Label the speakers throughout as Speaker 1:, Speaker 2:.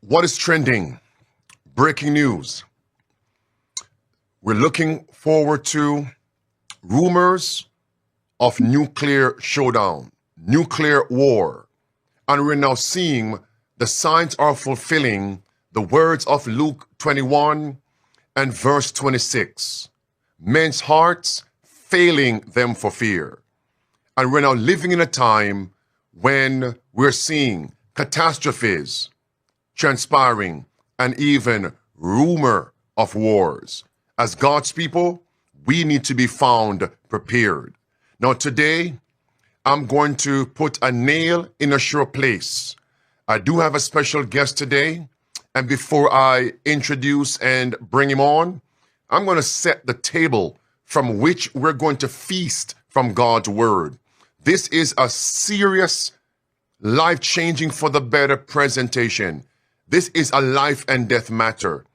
Speaker 1: What is trending? Breaking news. We're looking forward to rumors of nuclear showdown, nuclear war. And we're now seeing the signs are fulfilling the words of Luke 21 and verse 26. Men's hearts failing them for fear. And we're now living in a time when we're seeing catastrophes transpiring and even rumor of wars. As God's people, we need to be found prepared. Now today, I'm going to put a nail in a sure place. I do have a special guest today, and before I introduce and bring him on, I'm going to set the table from which we're going to feast from God's word. This is a serious, life-changing for the better presentation. This is a life and death matter.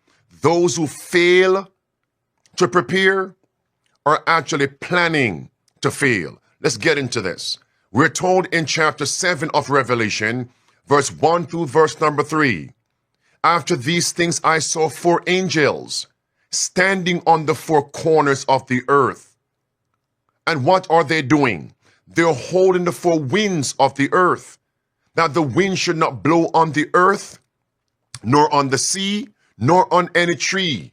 Speaker 1: Those who fail to prepare are actually planning to fail. Let's get into this. We're told in chapter 7 of Revelation, verse 1 through verse number 3. After these things I saw 4 angels standing on the 4 corners of the earth. And what are they doing? They're holding the 4 winds of the earth, that the wind should not blow on the earth, nor on the sea, nor on any tree.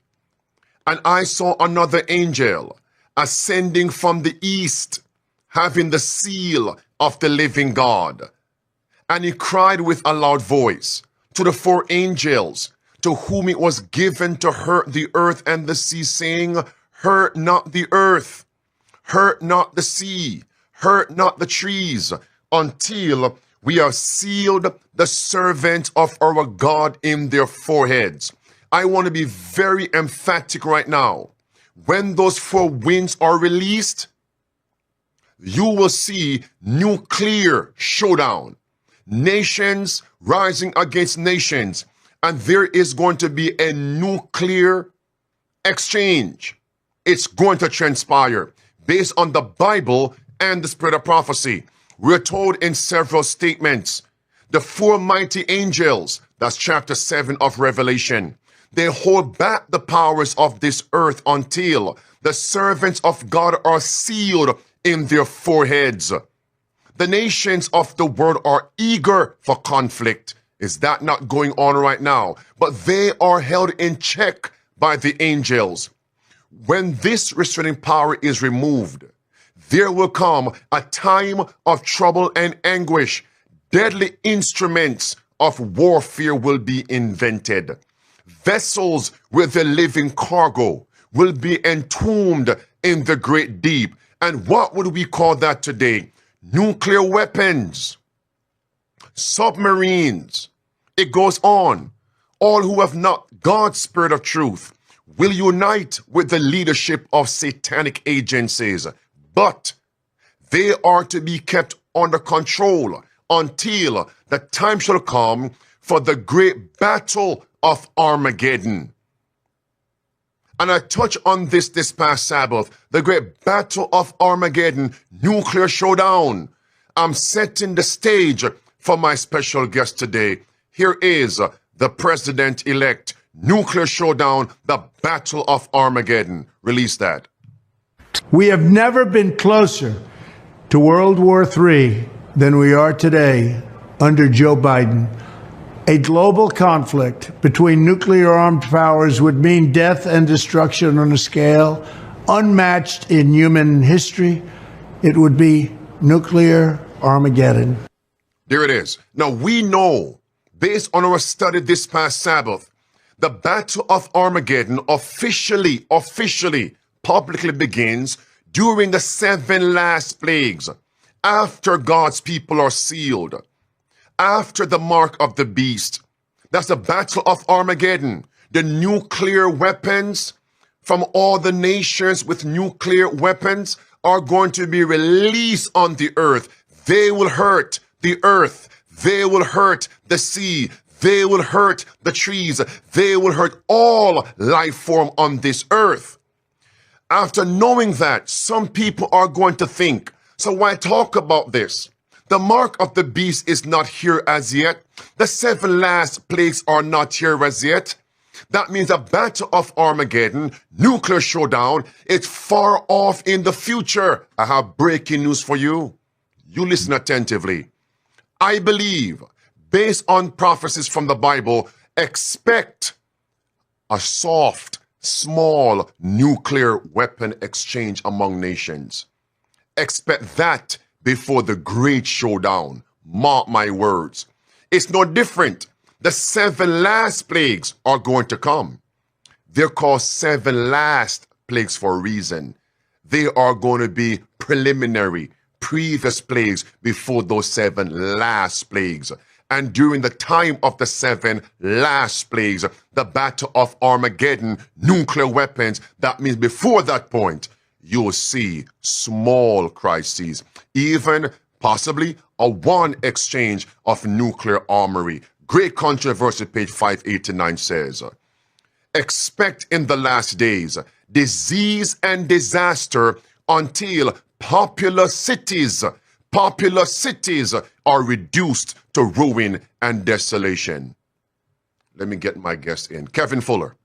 Speaker 1: And I saw another angel ascending from the east, having the seal of the living God. And he cried with a loud voice to the 4 angels, to whom it was given to hurt the earth and the sea, saying, hurt not the earth, hurt not the sea, hurt not the trees, until we have sealed the servants of our God in their foreheads. I want to be very emphatic right now. When those 4 winds are released, you will see nuclear showdown. Nations rising against nations. And there is going to be a nuclear exchange. It's going to transpire based on the Bible and the spirit of prophecy. We're told in several statements, the 4 mighty angels, that's chapter 7 of Revelation, they hold back the powers of this earth until the servants of God are sealed in their foreheads. The nations of the world are eager for conflict. Is that not going on right now? But they are held in check by the angels. When this restraining power is removed, there will come a time of trouble and anguish. Deadly instruments of warfare will be invented. Vessels with their living cargo will be entombed in the great deep. And what would we call that today? Nuclear weapons, submarines. It goes on. All who have not God's spirit of truth will unite with the leadership of satanic agencies, but they are to be kept under control until the time shall come for the great battle of Armageddon. And I touched on this past Sabbath, the great battle of Armageddon, nuclear showdown. I'm setting the stage for my special guest today. Here is the president-elect, nuclear showdown, the battle of Armageddon. Release that.
Speaker 2: We have never been closer to World War III than we are today under Joe Biden. A global conflict between nuclear-armed powers would mean death and destruction on a scale unmatched in human history. It would be nuclear Armageddon.
Speaker 1: There it is. Now we know, based on our study this past Sabbath, the Battle of Armageddon officially, publicly begins during the 7 last plagues, after God's people are sealed, after the mark of the beast. That's the Battle of Armageddon. The nuclear weapons from all the nations with nuclear weapons are going to be released on the earth. They will hurt the earth. They will hurt the sea. They will hurt the trees. They will hurt all life form on this earth. After knowing that, some people are going to think, so why talk about this? The mark of the beast is not here as yet. The 7 last plagues are not here as yet. That means a battle of Armageddon, nuclear showdown, it's far off in the future. I have breaking news for you. You listen attentively. I believe, based on prophecies from the Bible, expect a soft, small nuclear weapon exchange among nations. Expect that before the great showdown. Mark my words. It's no different. The 7 last plagues are going to come. They're called 7 last plagues for a reason. They are going to be preliminary, previous plagues before those 7 last plagues. And during the time of the 7 last plagues, the battle of Armageddon, nuclear weapons, that means before that point, you'll see small crises, even possibly a 1 exchange of nuclear armory. Great Controversy, page 589 says, expect in the last days disease and disaster until populous cities are reduced to ruin and desolation. Let me get my guest in. Kevin Fuller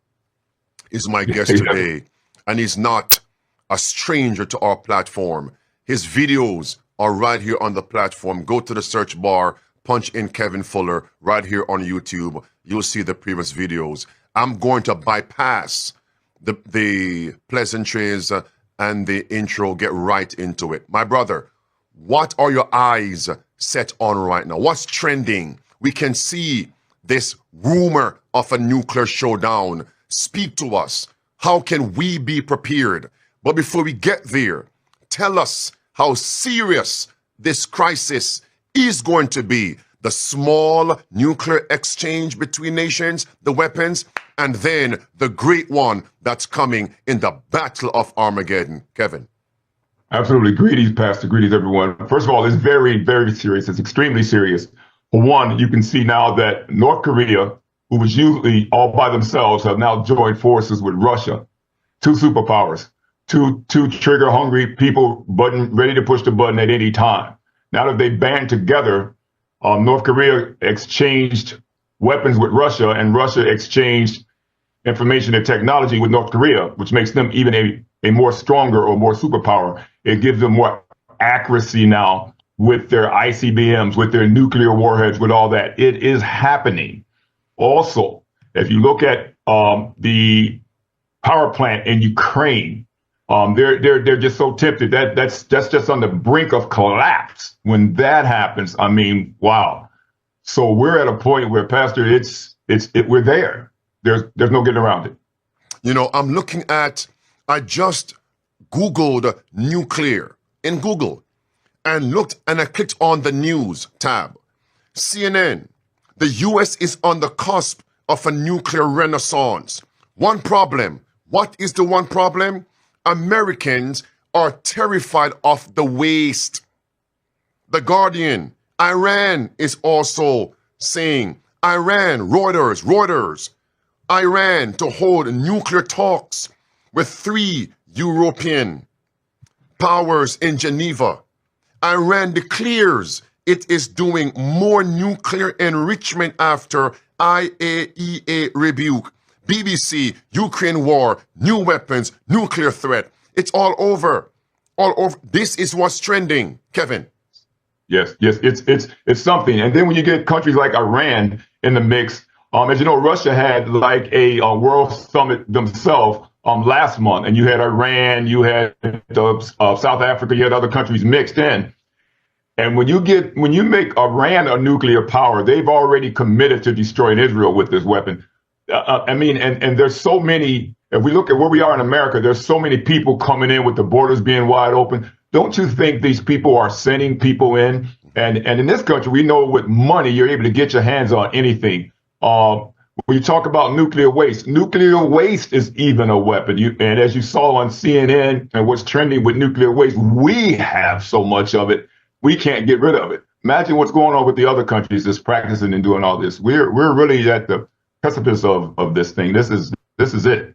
Speaker 1: is my guest today, and he's not a stranger to our platform. His videos are right here on the platform. Go to the search bar, punch in Kevin Fuller right here on YouTube. You'll see the previous videos. I'm going to bypass the pleasantries and the intro, get right into it. My brother, what are your eyes set on right now? What's trending? We can see this rumor of a nuclear showdown. Speak to us. How can we be prepared? But before we get there, tell us how serious this crisis is going to be. The small nuclear exchange between nations, the weapons, and then the great one that's coming in the Battle of Armageddon. Kevin.
Speaker 3: Absolutely. Greetings, Pastor. Greetings, everyone. First of all, it's very, very serious. It's extremely serious. For one, you can see now that North Korea, who was usually all by themselves, have now joined forces with Russia. 2 superpowers, two trigger-hungry people ready to push the button at any time. Now that they band together, North Korea exchanged weapons with Russia, and Russia exchanged information and technology with North Korea, which makes them even a more stronger or more superpower. It gives them more accuracy now with their ICBMs, with their nuclear warheads, with all that. It is happening. Also, if you look at the power plant in Ukraine, they're just so tempted. That's just on the brink of collapse. When that happens, I mean, wow. So we're at a point where, Pastor, we're there. There's no getting around it.
Speaker 1: You know, I just Googled nuclear in Google and I clicked on the news tab. CNN, the U.S. is on the cusp of a nuclear renaissance. One problem. What is the one problem? Americans are terrified of the waste. The Guardian, Iran is also saying, Reuters, Iran to hold nuclear talks with 3 European powers in Geneva. Iran declares it is doing more nuclear enrichment after IAEA rebuke. BBC, Ukraine war, new weapons, nuclear threat. It's all over. All over. This is what's trending, Kevin.
Speaker 3: Yes, it's something. And then when you get countries like Iran in the mix, as you know, Russia had like a world summit themselves last month, and you had Iran, you had South Africa, you had other countries mixed in. And when you make Iran a nuclear power, they've already committed to destroying Israel with this weapon. And there's so many, if we look at where we are in America, there's so many people coming in with the borders being wide open. Don't you think these people are sending people in? And in this country, we know with money, you're able to get your hands on anything. When you talk about nuclear waste is even a weapon. And as you saw on CNN and what's trending with nuclear waste, we have so much of it, we can't get rid of it. Imagine what's going on with the other countries that's practicing and doing all this. We're really at the precipice of this thing. This is it.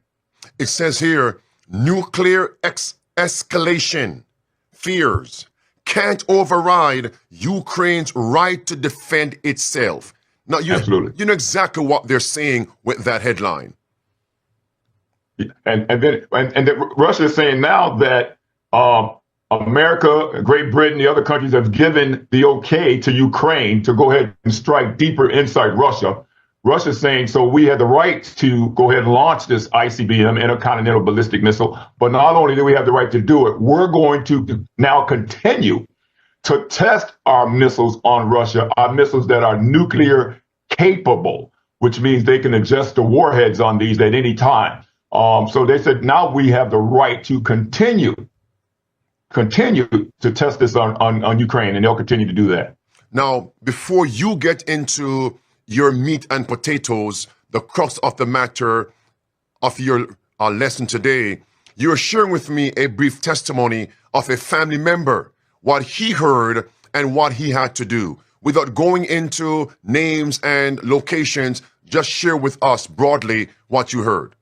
Speaker 1: It says here, nuclear escalation fears can't override Ukraine's right to defend itself. Now,
Speaker 3: Absolutely.
Speaker 1: you know exactly what they're saying with that headline.
Speaker 3: And then Russia is saying now that America, Great Britain, the other countries have given the okay to Ukraine to go ahead and strike deeper inside Russia. Russia's saying, so we had the right to go ahead and launch this ICBM, intercontinental ballistic missile. But not only do we have the right to do it, we're going to now continue to test our missiles on Russia, our missiles that are nuclear capable, which means they can adjust the warheads on these at any time. So they said now we have the right to continue to test this on Ukraine, and they'll continue to do that.
Speaker 1: Now, before you get into your meat and potatoes, the crux of the matter of your lesson today, you're sharing with me a brief testimony of a family member, what he heard and what he had to do. Without going into names and locations, just share with us broadly what you heard.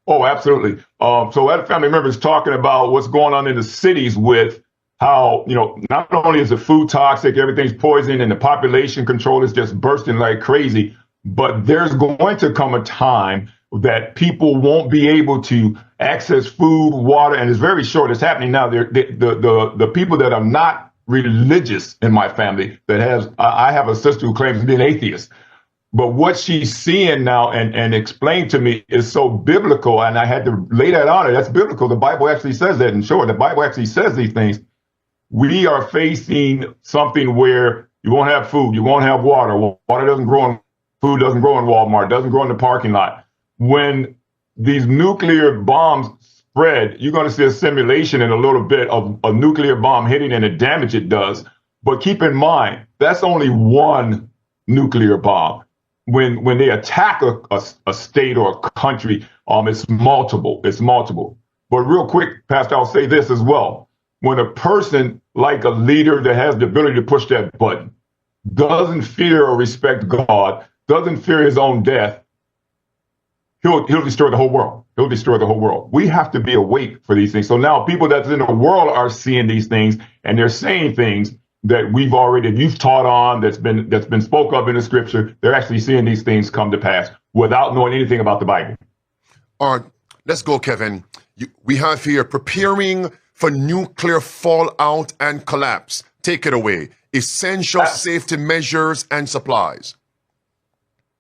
Speaker 3: Oh, absolutely. So that family member is talking about what's going on in the cities with how, not only is the food toxic, everything's poison, and the population control is just bursting like crazy, but there's going to come a time that people won't be able to access food, water, and it's very short. It's happening now. The people that are not religious in my family I have a sister who claims to be an atheist. But what she's seeing now and explained to me is so biblical, and I had to lay that on her. That's biblical. The Bible actually says that, and sure, the Bible actually says these things. We are facing something where you won't have food, you won't have water. Water doesn't grow, food doesn't grow in Walmart, doesn't grow in the parking lot. When these nuclear bombs spread, you're going to see a simulation in a little bit of a nuclear bomb hitting and the damage it does. But keep in mind, that's only one nuclear bomb. When they attack a state or a country, it's multiple. But real quick, Pastor, I'll say this as well. When a person like a leader that has the ability to push that button doesn't fear or respect God, doesn't fear his own death, he'll destroy the whole world. He'll destroy the whole world. We have to be awake for these things. So now people that's in the world are seeing these things, and they're saying things that you've taught on, that's been spoke of in the scripture. They're actually seeing these things come to pass without knowing anything about the Bible.
Speaker 1: All right, let's go, Kevin. We have here preparing for nuclear fallout and collapse. Take it away. Essential safety measures and supplies.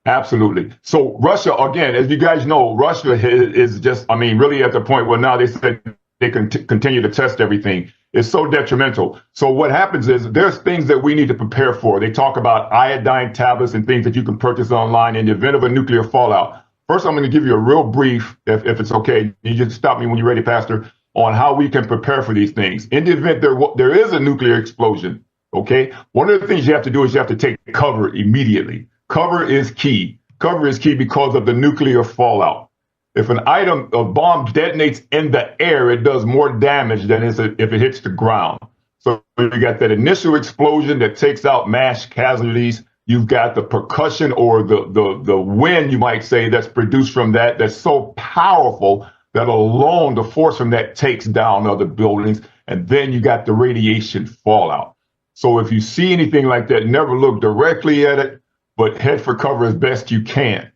Speaker 3: Absolutely. So Russia, again, as you guys know, Russia is just, really at the point where now they said they can continue to test everything. It's so detrimental. So what happens is there's things that we need to prepare for. They talk about iodine tablets and things that you can purchase online in the event of a nuclear fallout. First, I'm going to give you a real brief, if it's okay. You just stop me when you're ready, Pastor, on how we can prepare for these things. In the event there is a nuclear explosion, okay, one of the things you have to do is you have to take cover immediately. Cover is key. Cover is key because of the nuclear fallout. If a bomb detonates in the air, it does more damage than if it hits the ground. So you got that initial explosion that takes out mass casualties. You've got the percussion or the wind, you might say, that's produced from that's so powerful that alone the force from that takes down other buildings. And then you got the radiation fallout. So if you see anything like that, never look directly at it, but head for cover as best you can,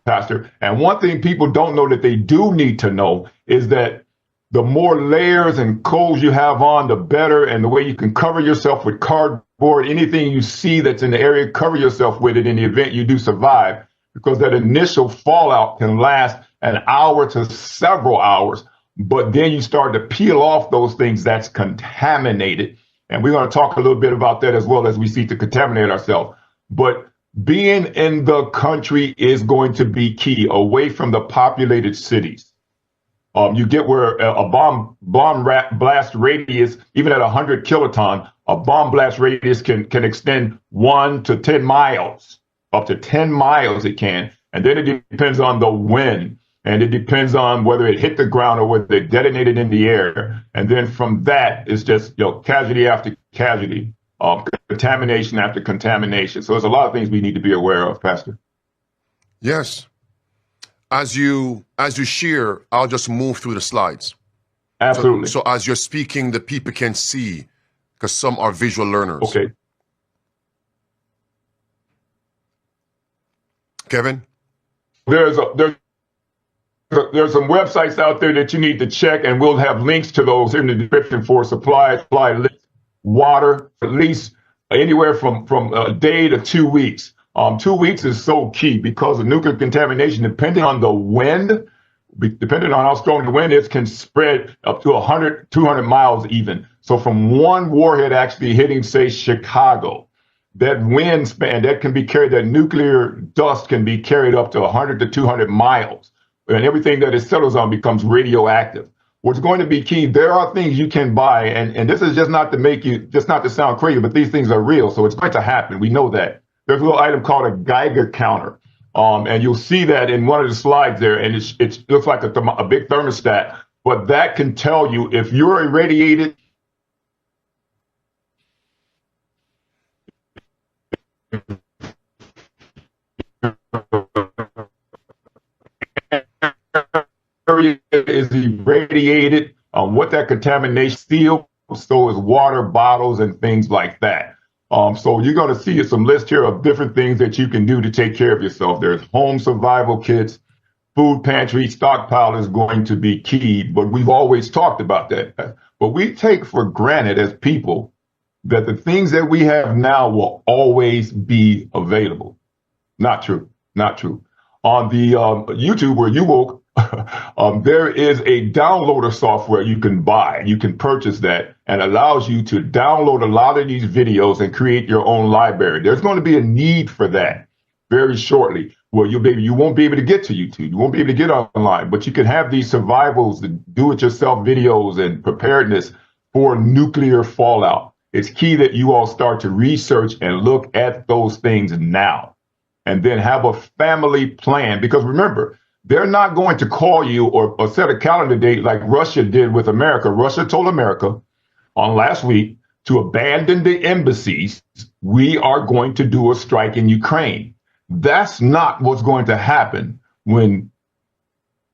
Speaker 3: Pastor. And one thing people don't know that they do need to know is that the more layers and clothes you have on, the better. And the way you can cover yourself with cardboard, anything you see that's in the area, cover yourself with it in the event you do survive, because that initial fallout can last an hour to several hours. But then you start to peel off those things that's contaminated. And we're going to talk a little bit about that as well as we seek to contaminate ourselves. But being in the country is going to be key, away from the populated cities. You get where a bomb blast radius, even at 100 kiloton, a bomb blast radius can extend 1 to 10 miles, up to 10 miles it can. And then it depends on the wind, and it depends on whether it hit the ground or whether it detonated in the air. And then from that, it's just casualty after casualty. Contamination after contamination. So there's a lot of things we need to be aware of, Pastor.
Speaker 1: Yes. As you share, I'll just move through the slides.
Speaker 3: Absolutely.
Speaker 1: So as you're speaking, the people can see because some are visual learners.
Speaker 3: Okay.
Speaker 1: Kevin?
Speaker 3: There's some websites out there that you need to check, and we'll have links to those in the description for supply list, water, at least anywhere from a day to 2 weeks. 2 weeks is so key because of nuclear contamination, depending on the wind, depending on how strong the wind is, can spread up to 100, 200 miles even. So from one warhead actually hitting, say, Chicago, that wind span, that can be carried, that nuclear dust can be carried up to 100 to 200 miles. And everything that it settles on becomes radioactive. What's going to be key, there are things you can buy, and this is just not to sound crazy, but these things are real, so it's going to happen. We know that. There's a little item called a Geiger counter. And you'll see that in one of the slides there, and it looks like a big thermostat, but that can tell you if you're irradiated. Area is irradiated, what that contamination seal, so is water bottles and things like that. So you're going to see some list here of different things that you can do to take care of yourself. There's home survival kits, food pantry, stockpile is going to be key, but we've always talked about that. But we take for granted as people that the things that we have now will always be available. Not true. Not true. On the YouTube where you woke, there is a downloader software you can buy. You can purchase that and allows you to download a lot of these videos and create your own library. There's going to be a need for that very shortly. Well, you won't be able to get to YouTube. You won't be able to get online, but you can have these survivals, the do-it-yourself videos and preparedness for nuclear fallout. It's key that you all start to research and look at those things now and then have a family plan. Because remember, they're not going to call you or set a calendar date like Russia did with America. Russia told America on last week to abandon the embassies. We are going to do a strike in Ukraine. That's not what's going to happen when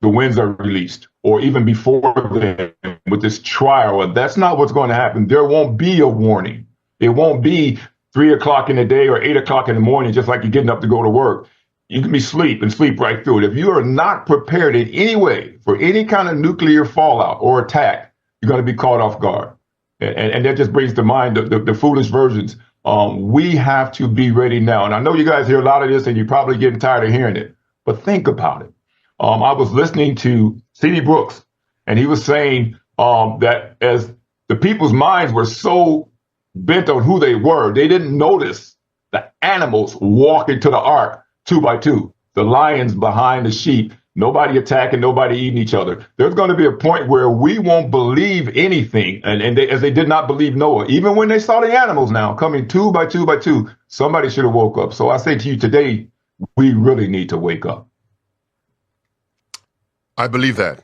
Speaker 3: the winds are released or even before then with this trial. That's not what's going to happen. There won't be a warning. It won't be 3 o'clock in the day or 8 o'clock in the morning, just like you're getting up to go to work. You can be asleep and sleep right through it. If you are not prepared in any way for any kind of nuclear fallout or attack, you're going to be caught off guard. And that just brings to mind the foolish versions. We have to be ready now. And I know you guys hear a lot of this and you're probably getting tired of hearing it, but think about it. I was listening to C.D. Brooks, and he was saying that as the people's minds were so bent on who they were, they didn't notice the animals walking to the ark 2 by 2, the lions behind the sheep, nobody attacking, nobody eating each other. There's going to be a point where we won't believe anything, as they did not believe Noah. Even when they saw the animals now coming 2 by 2 by 2, somebody should have woke up. So I say to you today, we really need to wake up.
Speaker 1: I believe that.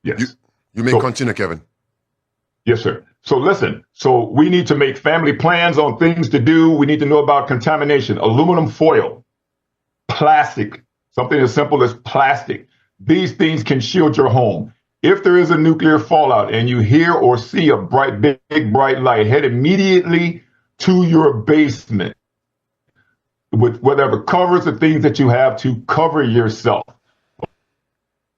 Speaker 3: Yes.
Speaker 1: You may continue, Kevin.
Speaker 3: Yes, sir. So listen, so we need to make family plans on things to do. We need to know about contamination, aluminum foil, plastic, something as simple as plastic. These things can shield your home. If there is a nuclear fallout and you hear or see a big bright light, head immediately to your basement with whatever covers the things that you have to cover yourself.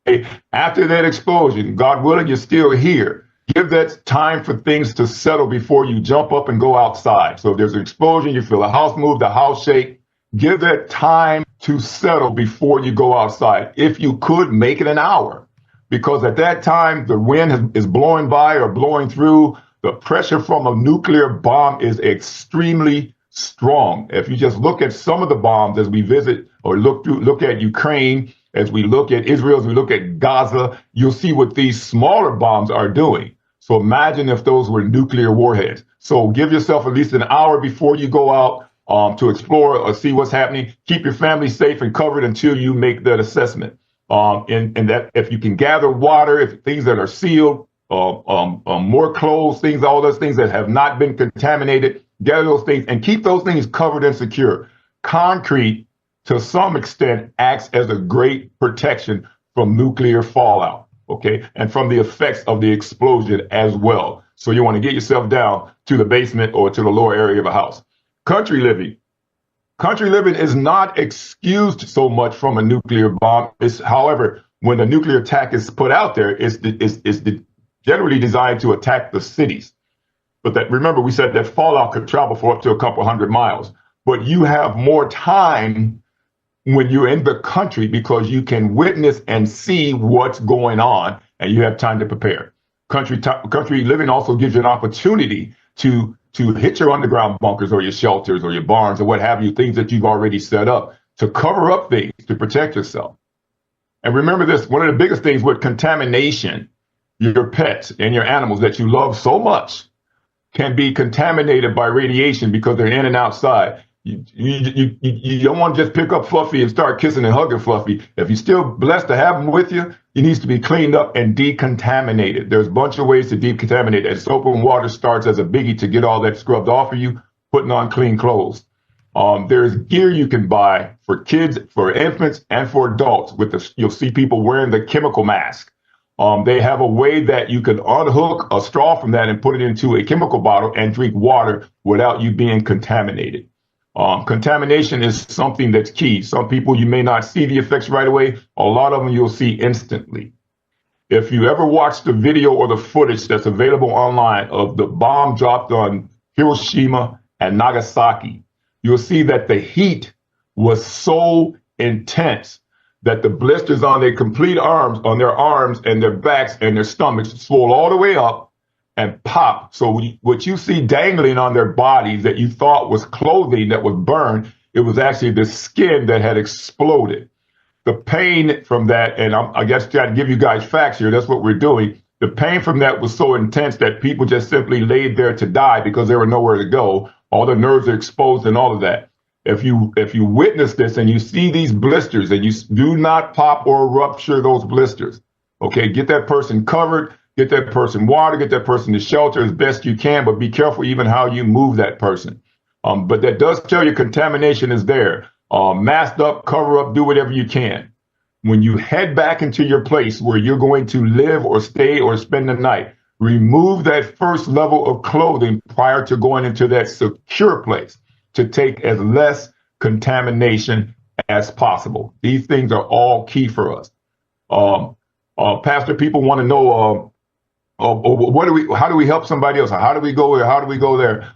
Speaker 3: Okay? After that explosion, God willing, you're still here. Give that time for things to settle before you jump up and go outside. So if there's an explosion, you feel a house move, the house shake, give that time to settle before you go outside. If you could, make it an hour, because at that time, the wind is blowing by or blowing through. The pressure from a nuclear bomb is extremely strong. If you just look at some of the bombs as we visit or look at Ukraine, as we look at Israel, as we look at Gaza, you'll see what these smaller bombs are doing. So imagine if those were nuclear warheads. So give yourself at least an hour before you go out to explore or see what's happening. Keep your family safe and covered until you make that assessment. And that if you can gather water, if things that are sealed, more clothes, things, all those things that have not been contaminated, gather those things and keep those things covered and secure. Concrete, to some extent, acts as a great protection from nuclear fallout. Okay, and from the effects of the explosion as well. So you want to get yourself down to the basement or to the lower area of a house. Country living. Country living is not excused so much from a nuclear bomb. However, when a nuclear attack is put out there, it's generally designed to attack the cities. But remember, we said that fallout could travel for up to a couple hundred miles. But you have more time when you're in the country because you can witness and see what's going on, and you have time to prepare. Country living also gives you an opportunity to hit your underground bunkers or your shelters or your barns or what have you, things that you've already set up to cover up things to protect yourself. And remember this, one of the biggest things with contamination, your pets and your animals that you love so much can be contaminated by radiation because they're in and outside. You don't want to just pick up Fluffy and start kissing and hugging Fluffy. If you're still blessed to have him with you, he needs to be cleaned up and decontaminated. There's a bunch of ways to decontaminate. And soap and water starts as a biggie to get all that scrubbed off of you, putting on clean clothes. There's gear you can buy for kids, for infants, and for adults. You'll see people wearing the chemical mask. They have a way that you can unhook a straw from that and put it into a chemical bottle and drink water without you being contaminated. Contamination is something that's key. Some people, you may not see the effects right away. A lot of them you'll see instantly. If you ever watch the video or the footage that's available online of the bomb dropped on Hiroshima and Nagasaki, you'll see that the heat was so intense that the blisters on their complete arms, on their arms and their backs and their stomachs swole all the way up and pop. So what you see dangling on their bodies that you thought was clothing that was burned, it was actually the skin that had exploded. The pain from that, and I guess trying to give you guys facts here, that's what we're doing. The pain from that was so intense that people just simply laid there to die because there were nowhere to go. All the nerves are exposed and all of that. If you witness this and you see these blisters and you do not pop or rupture those blisters, okay, get that person covered. Get that person water, get that person to shelter as best you can, but be careful even how you move that person. But that does tell you contamination is there. Mask up, cover up, do whatever you can. When you head back into your place where you're going to live or stay or spend the night, remove that first level of clothing prior to going into that secure place to take as less contamination as possible. These things are all key for us. Pastor, people want to know, how do we help somebody else? How do we go there? How do we go there?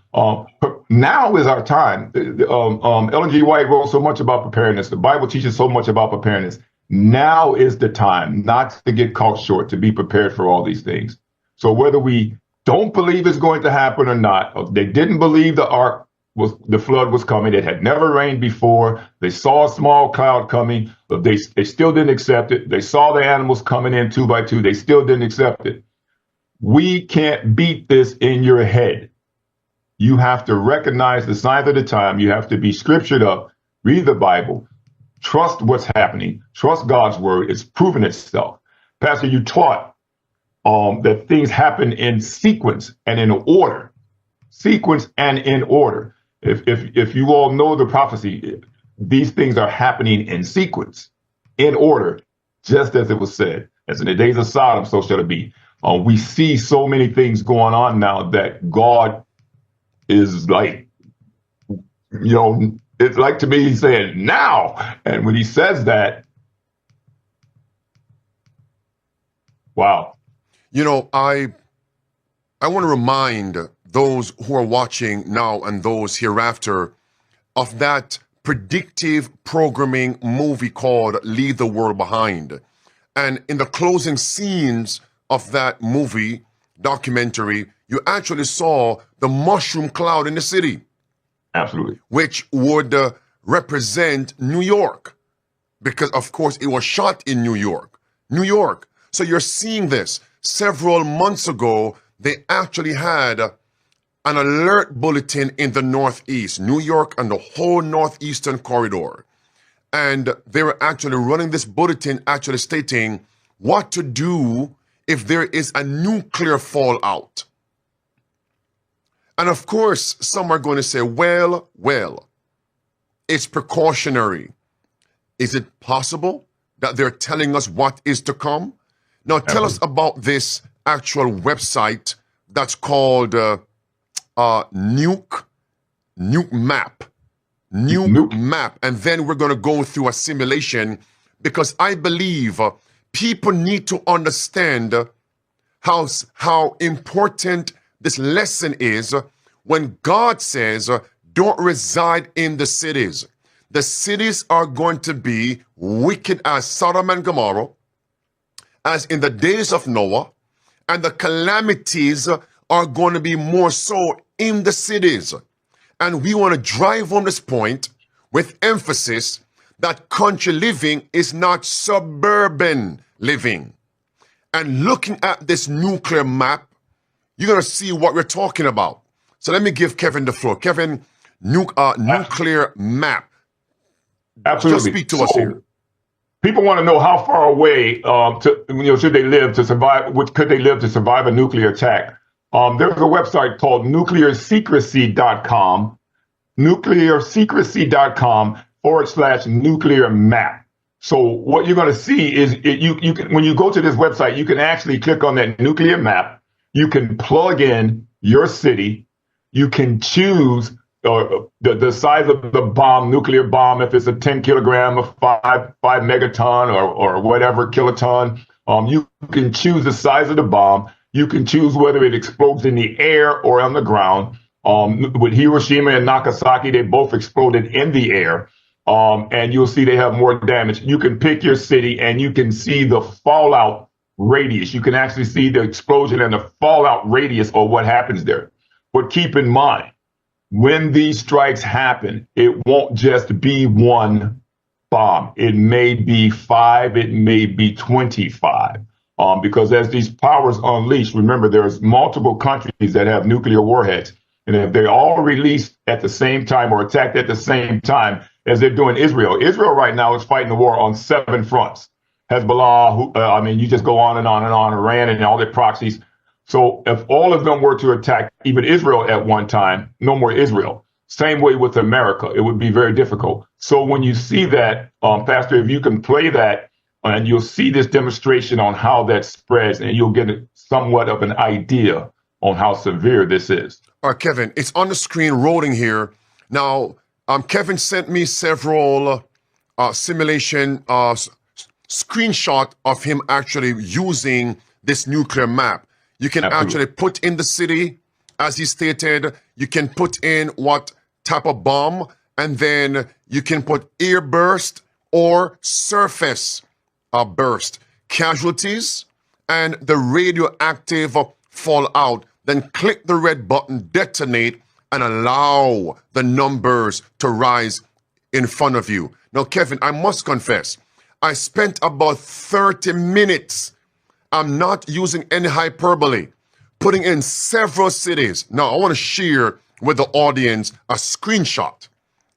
Speaker 3: Now is our time. Ellen G. White wrote so much about preparedness. The Bible teaches so much about preparedness. Now is the time not to get caught short, to be prepared for all these things. So whether we don't believe it's going to happen or not, or they didn't believe the flood was coming. It had never rained before. They saw a small cloud coming, but they still didn't accept it. They saw the animals coming in 2 by 2. They still didn't accept it. We can't beat this in your head. You have to recognize the signs of the time. You have to be scriptured up, read the Bible, trust what's happening, trust God's word. It's proven itself. Pastor, you taught that things happen in sequence and in order. Sequence and in order. If you all know the prophecy, these things are happening in sequence, in order, just as it was said. As in the days of Sodom, so shall it be. We see so many things going on now that God is like, it's like to me, he's saying now. And when he says that, wow.
Speaker 1: I want to remind those who are watching now and those hereafter of that predictive programming movie called Leave the World Behind. And in the closing scenes of that movie documentary, you actually saw the mushroom cloud in the city.
Speaker 3: Absolutely.
Speaker 1: Which would represent New York, because of course it was shot in New York. So you're seeing this. Several months ago, they actually had an alert bulletin in the Northeast, New York and the whole Northeastern corridor. And they were actually running this bulletin, actually stating what to do if there is a nuclear fallout. And of course, some are going to say, well, it's precautionary. Is it possible that they're telling us what is to come? Now, tell us about this actual website that's called nuke map. Nuke map. And then we're going to go through a simulation, because I believe people need to understand how important this lesson is when God says, don't reside in the cities. The cities are going to be wicked as Sodom and Gomorrah, as in the days of Noah, and the calamities are going to be more so in the cities. And we want to drive home this point with emphasis that country living is not suburban living. And looking at this nuclear map, you're going to see what we're talking about. So let me give Kevin the floor. Kevin, nuclear map.
Speaker 3: Absolutely.
Speaker 1: Just speak to us here.
Speaker 3: People want to know how far away should they live to survive? Could they live to survive a nuclear attack? There's a website called nuclearsecrecy.com, nuclearsecrecy.com/nuclear map. So what you're going to see is you can, when you go to this website, you can actually click on that nuclear map. You can plug in your city. You can choose the size of the bomb, nuclear bomb, if it's a 10 kilogram or 5 megaton or whatever kiloton. You can choose the size of the bomb. You can choose whether it explodes in the air or on the ground. With Hiroshima and Nagasaki, they both exploded in the air. And you'll see they have more damage. You can pick your city and you can see the fallout radius. You can actually see the explosion and the fallout radius of what happens there. But keep in mind, when these strikes happen, it won't just be one bomb. It may be 5, it may be 25. Because as these powers unleash, remember, there's multiple countries that have nuclear warheads. And if they're all released at the same time or attacked at the same time as they're doing Israel right now is fighting the war on 7 fronts. Hezbollah, you just go on and on and on, Iran and all their proxies. So if all of them were to attack even Israel at one time, no more Israel. Same way with America, it would be very difficult. So when you see that, Pastor, if you can play that, and you'll see this demonstration on how that spreads, and you'll get somewhat of an idea on how severe this is.
Speaker 1: All right, Kevin, it's on the screen rolling here. Now, Kevin sent me several simulation screenshot of him actually using this nuclear map. You can actually put in the city, as he stated. You can put in what type of bomb, and then you can put air burst or surface burst, casualties, and the radioactive fallout. Then click the red button, detonate, and allow the numbers to rise in front of you. Now, Kevin, I must confess, I spent about 30 minutes. I'm not using any hyperbole, putting in several cities. Now, I want to share with the audience a screenshot.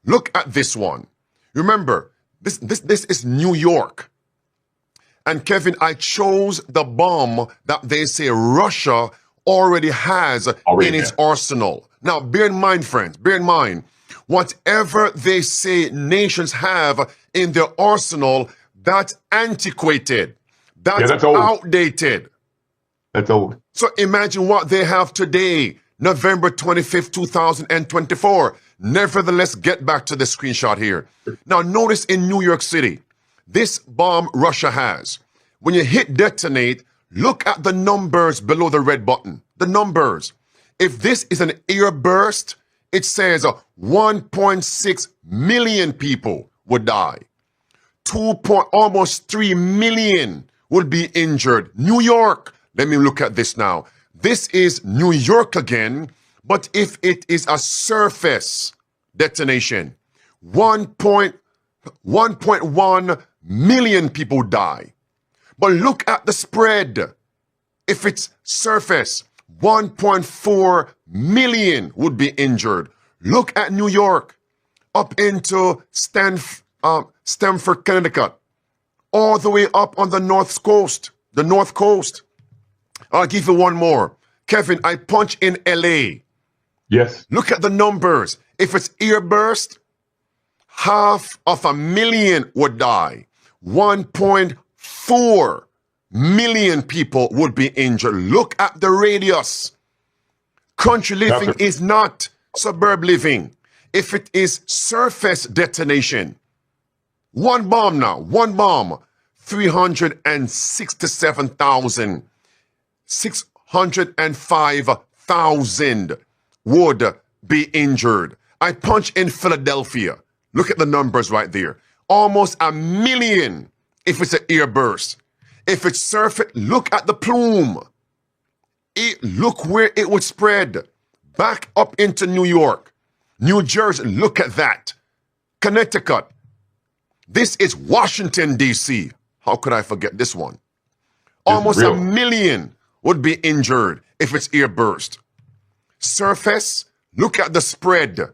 Speaker 1: Look at this one. Remember, this is New York. And Kevin, I chose the bomb that they say Russia already has in its arsenal. Now, bear in mind, friends, bear in mind, whatever they say nations have in their arsenal, that's antiquated. That's outdated.
Speaker 3: That's old.
Speaker 1: So imagine what they have today, November 25th, 2024. Nevertheless, get back to the screenshot here. Now, notice in New York City, this bomb Russia has. When you hit detonate, look at the numbers below the red button. The numbers. If this is an air burst, it says 1.6 million people would die. Almost 3 million would be injured. New York. Let me look at this now. This is New York again, but if it is a surface detonation, 1.1 million people die. But look at the spread. If it's surface, 1.4 million would be injured. Look at New York, up into Stamford, Connecticut, all the way up on the North Coast. The North Coast. I'll give you one more. Kevin, I punch in LA.
Speaker 3: Yes.
Speaker 1: Look at the numbers. If it's air burst, 500,000 would die. 1.4 million people would be injured. Look at the radius. Country living is not suburb living. If it is surface detonation, one bomb now, one bomb, 605,000 would be injured. I punch in Philadelphia. Look at the numbers right there. Almost 1 million if it's an airburst. If it's surface, look at the plume. Look where it would spread. Back up into New York. New Jersey, look at that. Connecticut. This is Washington, D.C. How could I forget this one? Almost 1 million would be injured if it's airburst. Surface, look at the spread.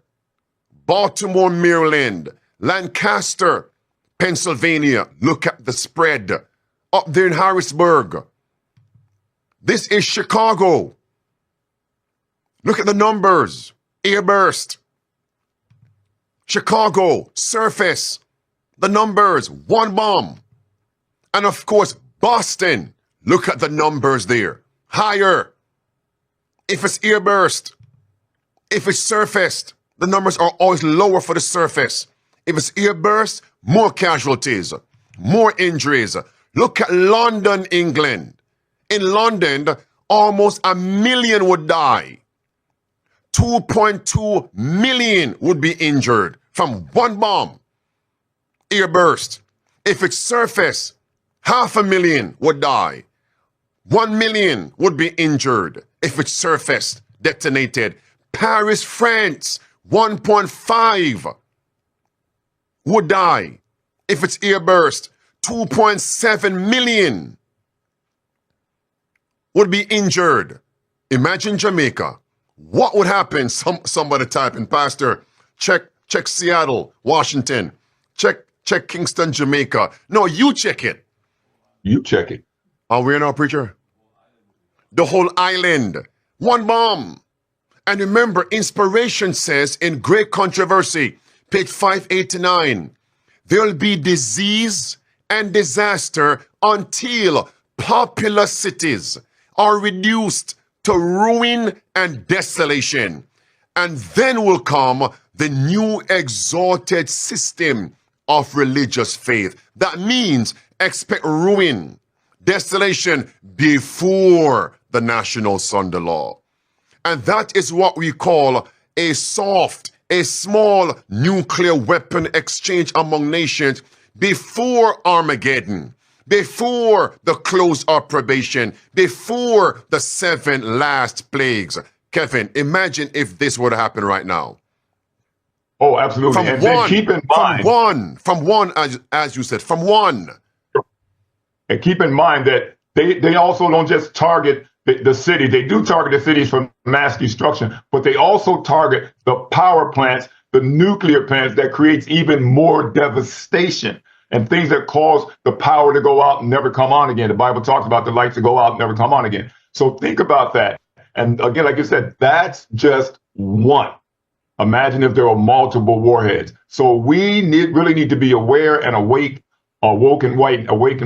Speaker 1: Baltimore, Maryland, Lancaster, Pennsylvania, look at the spread. Up there in Harrisburg. This is Chicago. Look at the numbers. Airburst. Chicago, surface. The numbers, one bomb. And of course, Boston. Look at the numbers there. Higher. If it's airburst. If it's surfaced, the numbers are always lower for the surface. If it's airburst, more casualties, more injuries. Look at London, England. In London, almost 1 million would die. 2.2 million would be injured from one bomb. Airburst. If it's surface, 500,000 would die. 1 million would be injured if it's surfaced, detonated. Paris, France, 1.5 would die if it's airburst. 2.7 million would be injured. Imagine Jamaica. What would happen? Somebody type in, Pastor, check Seattle, Washington. Check Kingston, Jamaica. No, you check it.
Speaker 3: You check it.
Speaker 1: Are we now, preacher? The whole island. One bomb. And remember, inspiration says in Great Controversy, page 589, there'll be disease and disaster until populous cities are reduced to ruin and desolation. And then will come the new exalted system of religious faith. That means expect ruin, desolation before the national Sunday law. And that is what we call a small nuclear weapon exchange among nations before Armageddon, before the close of probation, before the 7 last plagues. Kevin, imagine if this would happen right now.
Speaker 3: Oh, absolutely. And then keep in mind.
Speaker 1: From one, as you said, from one.
Speaker 3: And keep in mind that they also don't just target the city. They do target the cities for mass destruction, but they also target the power plants, the nuclear plants that creates even more devastation and things that cause the power to go out and never come on again. The Bible talks about the lights to go out and never come on again. So think about that. And again, like you said, that's just one. Imagine if there were multiple warheads. So we really need to be aware and awakened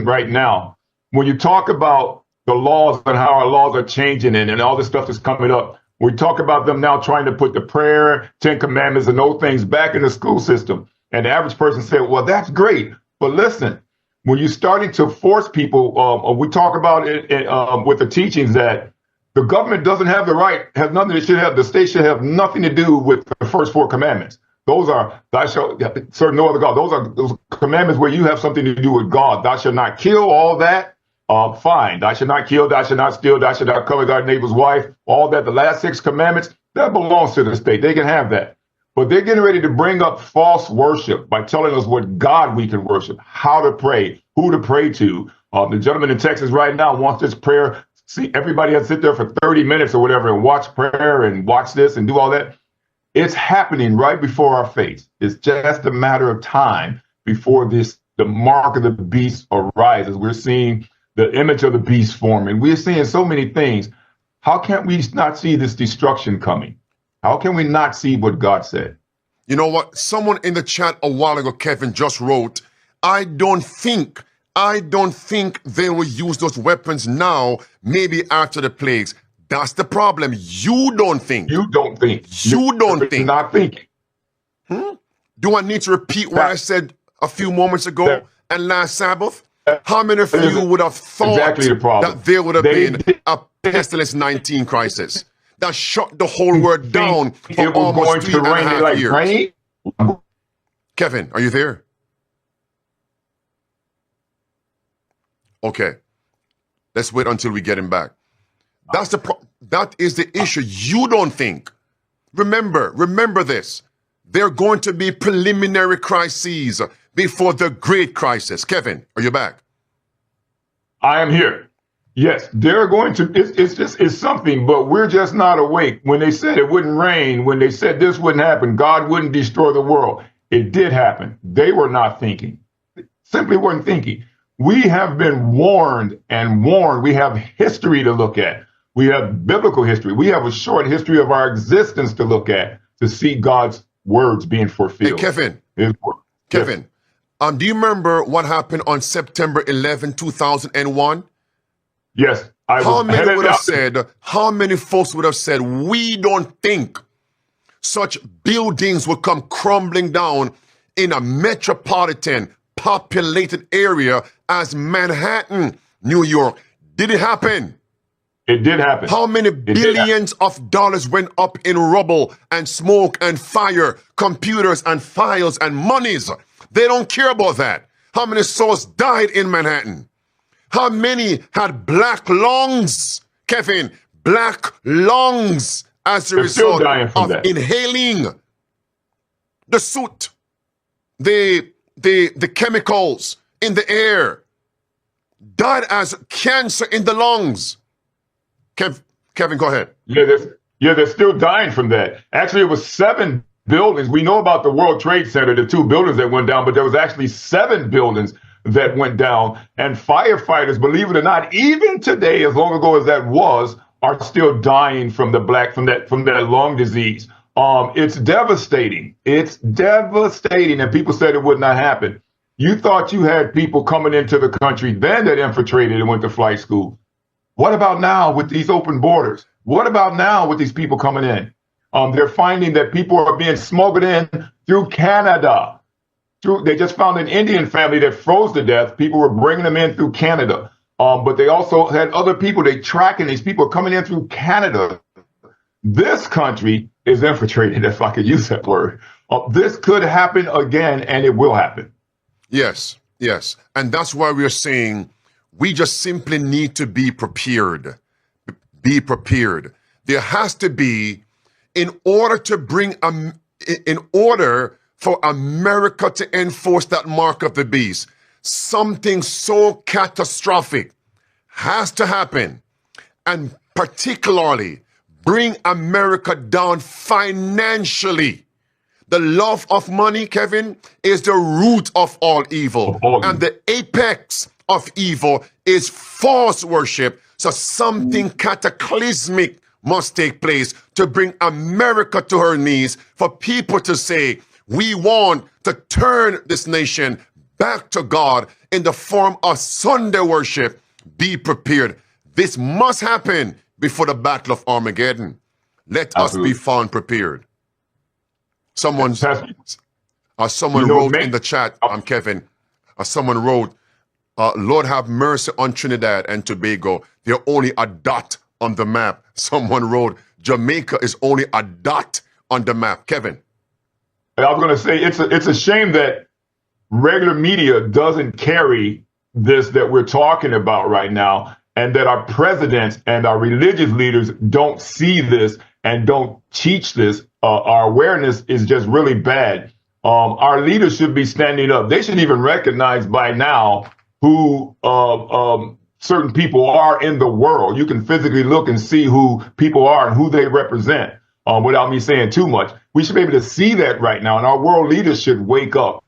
Speaker 3: right now. When you talk about the laws and how our laws are changing and all this stuff that's coming up, we talk about them now trying to put the prayer, 10 Commandments and those things back in the school system. And the average person said, well, that's great. But listen, when you're starting to force people, we talk about it with the teachings that the government doesn't have the right, has nothing, the state should have nothing to do with the first 4 commandments. Those are, thou shalt serve no other God. Those are those commandments where you have something to do with God. Thou shalt not kill, all that. Fine. Thou shalt not kill, thou shalt not steal, thou shalt not covet thy neighbor's wife. All that, the last 6 commandments, that belongs to the state. They can have that. But they're getting ready to bring up false worship by telling us what God we can worship, how to pray, who to pray to. The gentleman in Texas right now wants this prayer. See, everybody has to sit there for 30 minutes or whatever and watch prayer and watch this and do all that. It's happening right before our face. It's just a matter of time before the mark of the beast arises. We're seeing the image of the beast forming. We're seeing so many things. How can we not see this destruction coming? How can we not see what God said?
Speaker 1: You know what? Someone in the chat a while ago, Kevin, just wrote, I don't think they will use those weapons now, maybe after the plagues. That's the problem. You don't think.
Speaker 3: You don't think.
Speaker 1: You don't think.
Speaker 3: Not thinking.
Speaker 1: Do I need to repeat what I said a few moments ago and last Sabbath? How many of you would have thought
Speaker 3: exactly the problem.
Speaker 1: that there would have been a pestilence 19 crisis that shut the whole world down for almost 3.5 years?
Speaker 3: Rain?
Speaker 1: Kevin, are you there? Okay. Let's wait until we get him back. That is the issue. You don't think. Remember this. There are going to be preliminary crises before the great crisis. Kevin, are you back?
Speaker 3: I am here. Yes, they're going to, it's something, but we're just not awake. When they said it wouldn't rain, when they said this wouldn't happen, God wouldn't destroy the world, it did happen. They were not thinking. Simply weren't thinking. We have been warned and warned. We have history to look at. We have biblical history. We have a short history of our existence to look at to see God's words being fulfilled.
Speaker 1: Hey, Kevin, do you remember what happened on September 11, 2001?
Speaker 3: Yes.
Speaker 1: How many folks would have said, we don't think such buildings would come crumbling down in a metropolitan populated area as Manhattan, New York? Did it happen?
Speaker 3: It did happen.
Speaker 1: How many billions of dollars went up in rubble and smoke and fire, computers and files and monies? They don't care about that. How many souls died in Manhattan? How many had black lungs, Kevin? Black lungs as a result of inhaling the soot, the chemicals in the air, died as cancer in the lungs. Kevin, go ahead.
Speaker 3: Yeah, they're still dying from that. Actually, it was 7 buildings. We know about the World Trade Center, the 2 buildings that went down, but there was actually 7 buildings that went down. And firefighters, believe it or not, even today, as long ago as that was, are still dying from that lung disease. It's devastating. It's devastating. And people said it would not happen. You thought you had people coming into the country then that infiltrated and went to flight school. What about now with these open borders? What about now with these people coming in? They're finding that people are being smuggled in through Canada. They just found an Indian family that froze to death. People were bringing them in through Canada. But they also had other people. They tracking these people coming in through Canada. This country is infiltrated, if I could use that word. This could happen again, and it will happen.
Speaker 1: Yes. And that's why we're saying we just simply need to be prepared. Be prepared. There has to be, in order for America to enforce that mark of the beast, something so catastrophic has to happen, and particularly bring America down financially. The love of money, Kevin, is the root of all evil. And the apex of evil is false worship. So something cataclysmic must take place to bring America to her knees, for people to say, we want to turn this nation back to God in the form of Sunday worship. Be prepared. This must happen before the Battle of Armageddon. Let us be found prepared. Someone wrote in the chat, Kevin, someone wrote, Lord have mercy on Trinidad and Tobago. They're only a dot on the map. Someone wrote, Jamaica is only a dot on the map. Kevin.
Speaker 3: I was going to say, it's a shame that regular media doesn't carry this that we're talking about right now, and that our presidents and our religious leaders don't see this and don't teach this. Our awareness is just really bad. Our leaders should be standing up. They should even recognize by now who certain people are in the world. You can physically look and see who people are and who they represent without me saying too much. We should be able to see that right now. And our world leaders should wake up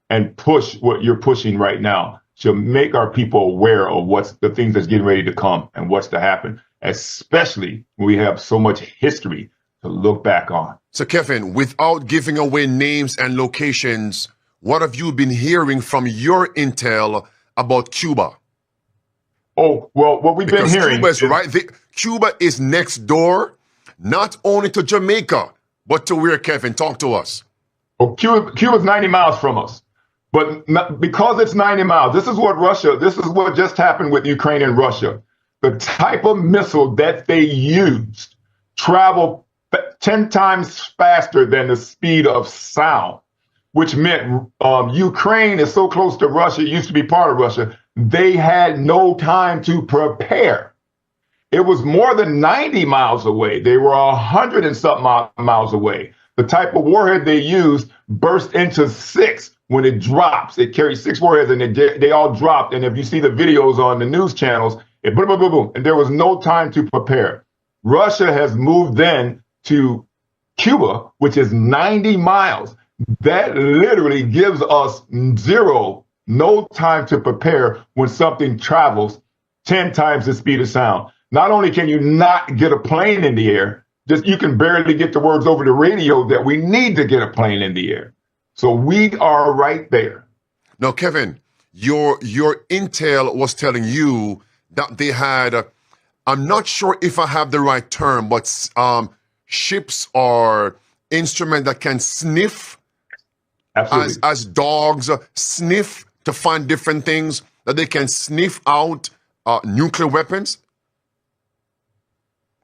Speaker 3: and push what you're pushing right now to make our people aware of what's the things that's getting ready to come and what's to happen, especially when we have so much history to look back on.
Speaker 1: So, Kevin, without giving away names and locations, what have you been hearing from your intel about Cuba?
Speaker 3: Oh, well, what we've been
Speaker 1: Because
Speaker 3: hearing
Speaker 1: Cuba is Cuba is next door, not only to Jamaica, but to where, Kevin? Talk to us.
Speaker 3: Oh, Cuba's 90 miles from us. But because it's 90 miles, this is what just happened with Ukraine and Russia. The type of missile that they used traveled 10 times faster than the speed of sound, which meant Ukraine is so close to Russia, it used to be part of Russia, they had no time to prepare. It was more than 90 miles away. They were 100 and something miles away. The type of warhead they used burst into 6 when it drops. It carries 6 warheads and they all dropped. And if you see the videos on the news channels, it boom, boom, boom, boom. And there was no time to prepare. Russia has moved then to Cuba, which is 90 miles. That literally gives us no time to prepare when something travels 10 times the speed of sound. Not only can you not get a plane in the air, just you can barely get the words over the radio that we need to get a plane in the air. So we are right there.
Speaker 1: Now, Kevin, your intel was telling you that they had, I'm not sure if I have the right term, but ships or instruments that can sniff.
Speaker 3: Absolutely.
Speaker 1: As dogs sniff to find different things, that they can sniff out nuclear weapons?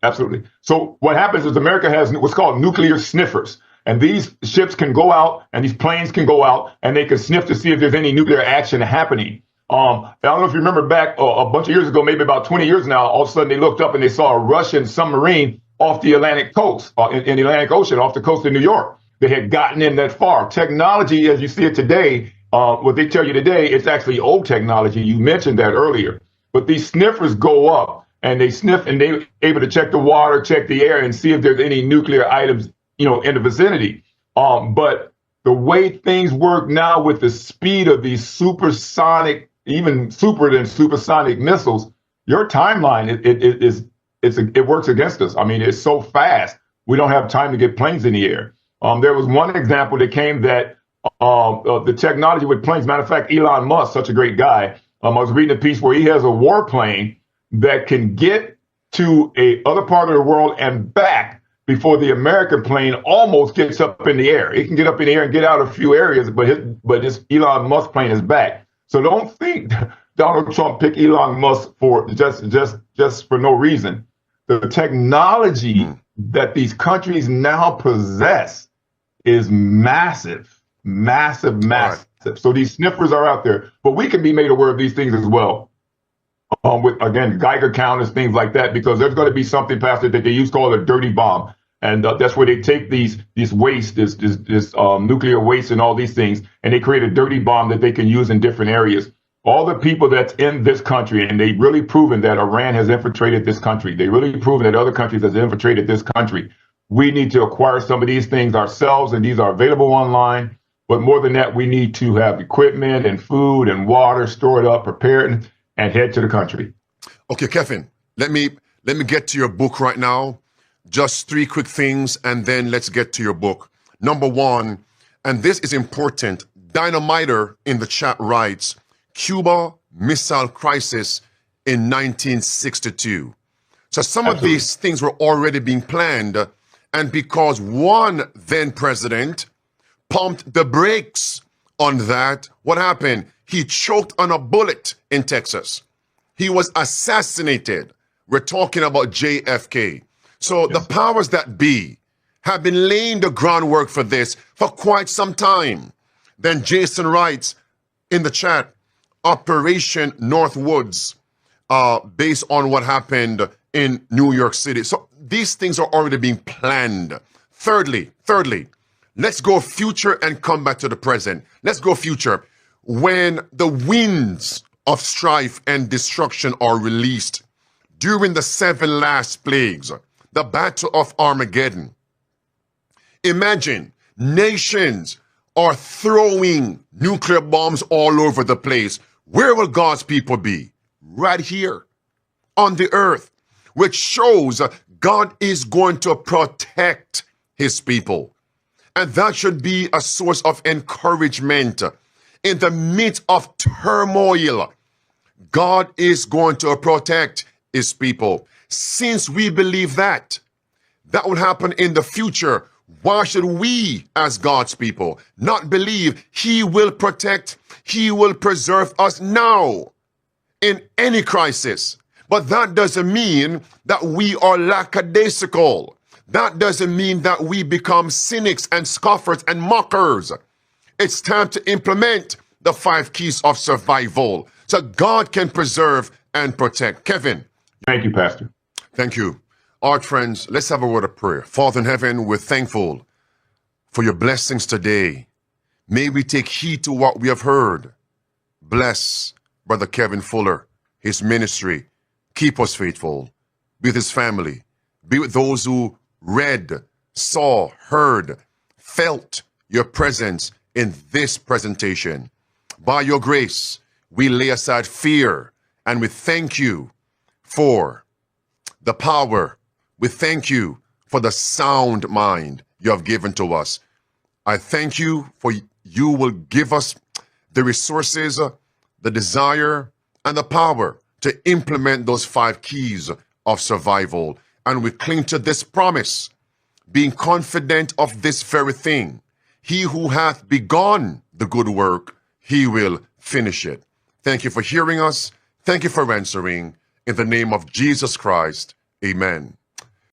Speaker 3: Absolutely. So what happens is America has what's called nuclear sniffers. And these ships can go out and these planes can go out and they can sniff to see if there's any nuclear action happening. I don't know if you remember back a bunch of years ago, maybe about 20 years now, all of a sudden they looked up and they saw a Russian submarine off the Atlantic coast, in the Atlantic Ocean, off the coast of New York. They had gotten in that far. Technology, as you see it today, what they tell you today, it's actually old technology. You mentioned that earlier. But these sniffers go up and they sniff and they're able to check the water, check the air and see if there's any nuclear items, in the vicinity. But the way things work now with the speed of these supersonic, even super than supersonic missiles, your timeline, it works against us. I mean, it's so fast. We don't have time to get planes in the air. There was one example that came that the technology with planes, matter of fact, Elon Musk, such a great guy, I was reading a piece where he has a warplane that can get to a other part of the world and back before the American plane almost gets up in the air. It can get up in the air and get out a few areas, but this Elon Musk plane is back. So don't think Donald Trump picked Elon Musk for just for no reason. The technology that these countries now possess is massive. Right. So these sniffers are out there, but we can be made aware of these things as well. With, again, Geiger counters, things like that, because there's going to be something, Pastor, that they use called a dirty bomb. And that's where they take these waste, this nuclear waste and all these things, and they create a dirty bomb that they can use in different areas. All the people that's in this country, and they've really proven that Iran has infiltrated this country. They really proven that other countries have infiltrated this country. We need to acquire some of these things ourselves, and these are available online. But more than that, we need to have equipment and food and water stored up, prepared, and head to the country.
Speaker 1: Okay, Kevin, let me get to your book right now. Just 3 quick things, and then let's get to your book. Number 1, and this is important, Dynamiter in the chat writes, Cuba Missile Crisis in 1962. So some of these things were already being planned, and because one then president pumped the brakes on that, what happened? He choked on a bullet in Texas. He was assassinated. We're talking about JFK. So the powers that be have been laying the groundwork for this for quite some time. Then Jason writes in the chat, Operation Northwoods, based on what happened in New York City. So these things are already being planned. Thirdly, let's go future and come back to the present. Let's go future. When the winds of strife and destruction are released during the 7 last plagues, the Battle of Armageddon, imagine nations are throwing nuclear bombs all over the place. Where will God's people be? Right here on the earth, which shows God is going to protect his people. And that should be a source of encouragement in the midst of turmoil. God is going to protect his people. Since we believe that will happen in the future, why should we, as God's people, not believe he will protect, he will preserve us now in any crisis? But that doesn't mean that we are lackadaisical. That doesn't mean that we become cynics and scoffers and mockers. It's time to implement the 5 keys of survival so God can preserve and protect. Kevin.
Speaker 3: Thank you, Pastor.
Speaker 1: Thank you. All right, friends, let's have a word of prayer. Father in heaven, we're thankful for your blessings today. May we take heed to what we have heard. Bless Brother Kevin Fuller, his ministry. Keep us faithful. Be with his family. Be with those who read, saw, heard, felt your presence in this presentation. By your grace, we lay aside fear, and we thank you for the power. We thank you for the sound mind you have given to us. I thank you for you will give us the resources, the desire, and the power to implement those 5 keys of survival. And we cling to this promise, being confident of this very thing. He who hath begun the good work, he will finish it. Thank you for hearing us. Thank you for answering. In the name of Jesus Christ, amen.